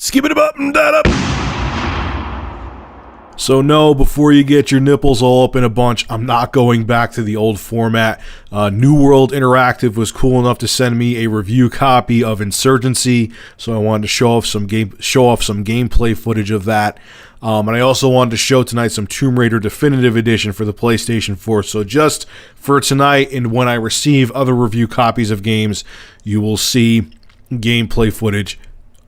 Skip it up and that up. So no, before you get your nipples all up in a bunch, I'm not going back to the old format. New World Interactive was cool enough to send me a review copy of Insurgency, so I wanted to show off some gameplay footage of that. And I also wanted to show tonight some Tomb Raider Definitive Edition for the PlayStation 4. So just for tonight, and when I receive other review copies of games, you will see gameplay footage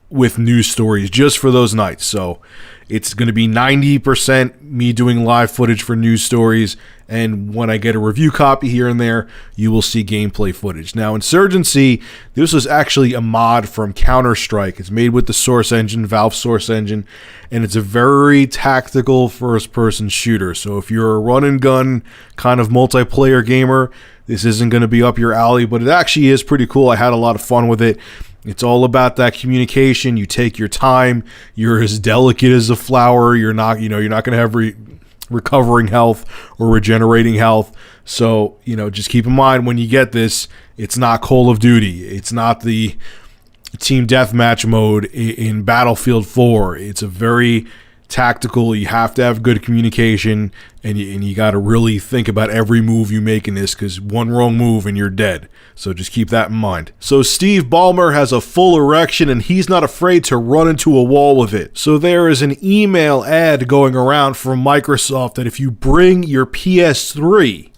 with news stories just for those nights. So it's going to be 90% me doing live footage for news stories, and when I get a review copy here and there, you will see gameplay footage. Now, Insurgency, this was actually a mod from Counter-Strike. It's made with the Source engine, Valve Source engine, and it's a very tactical first-person shooter. So if you're a run-and-gun kind of multiplayer gamer, this isn't going to be up your alley, but it actually is pretty cool. I had a lot of fun with it. It's all about that communication. You take your time. You're as delicate as a flower. You're not going to have recovering health or regenerating health. So, just keep in mind when you get this, it's not Call of Duty. It's not the team deathmatch mode in Battlefield 4. It's a very tactical. You have to have good communication, and you got to really think about every move you make in this, because one wrong move and you're dead. So just keep that in mind. So Steve Ballmer has a full erection, and he's not afraid to run into a wall with it. So there is an email ad going around from Microsoft that if you bring your PS3,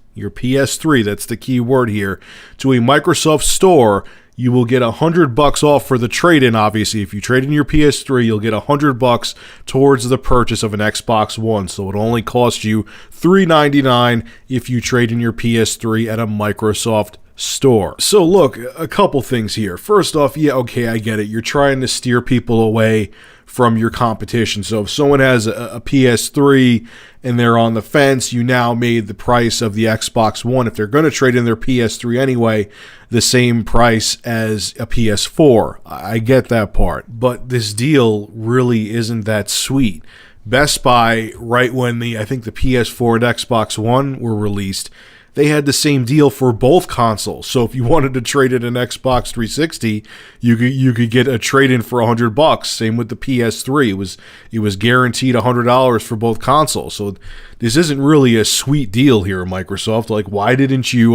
that's the key word here, to a Microsoft store, you will get $100 off for the trade-in. Obviously, if you trade in your PS3, you'll get $100 towards the purchase of an Xbox One. So it only costs you $399 if you trade in your PS3 at a Microsoft store. So look, a couple things here. First off, yeah, okay, I get it. You're trying to steer people away from your competition. So if someone has a PS3 and they're on the fence, you now made the price of the Xbox One, if they're going to trade in their PS3 anyway, the same price as a PS4. I get that part, but this deal really isn't that sweet. Best Buy, right when I think the PS4 and Xbox One were released, they had the same deal for both consoles. So if you wanted to trade in an Xbox 360, you could get a trade-in for $100. Same with the PS3. It was guaranteed $100 for both consoles. So this isn't really a sweet deal here, Microsoft. Like, why didn't you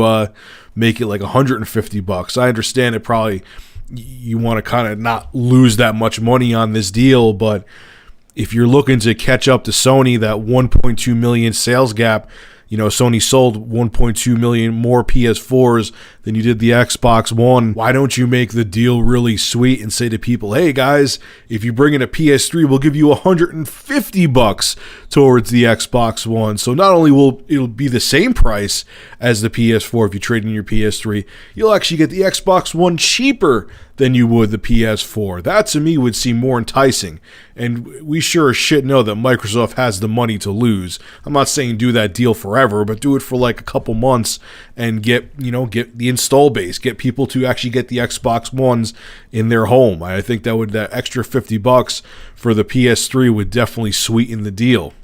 make it like $150? I understand it probably you want to kind of not lose that much money on this deal, but if you're looking to catch up to Sony, that 1.2 million sales gap, Sony sold 1.2 million more PS4s than you did the Xbox One. Why don't you make the deal really sweet and say to people, hey guys, if you bring in a PS3, we'll give you $150 towards the Xbox One. So not only will it'll be the same price as the PS4 if you trade in your PS3, you'll actually get the Xbox One cheaper than you would the PS4. That to me would seem more enticing. And we sure as shit know that Microsoft has the money to lose. I'm not saying do that deal forever, but do it for like a couple months and get the install base, get people to actually get the Xbox Ones in their home. I think that extra $50 for the PS3 would definitely sweeten the deal.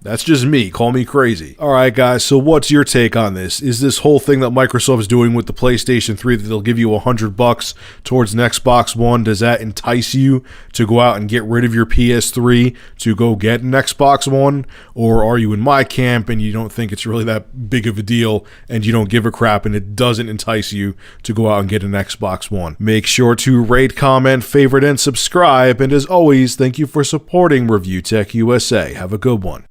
That's just me. Call me crazy. All right, guys, so what's your take on this? Is this whole thing that Microsoft is doing with the PlayStation 3 that they'll give you $100 towards an Xbox One, does that entice you to go out and get rid of your PS3 to go get an Xbox One? Or are you in my camp and you don't think it's really that big of a deal and you don't give a crap and it doesn't entice you to go out and get an Xbox One? Make sure to rate, comment, favorite, and subscribe. And as always, thank you for supporting Review Tech USA. Have a good one.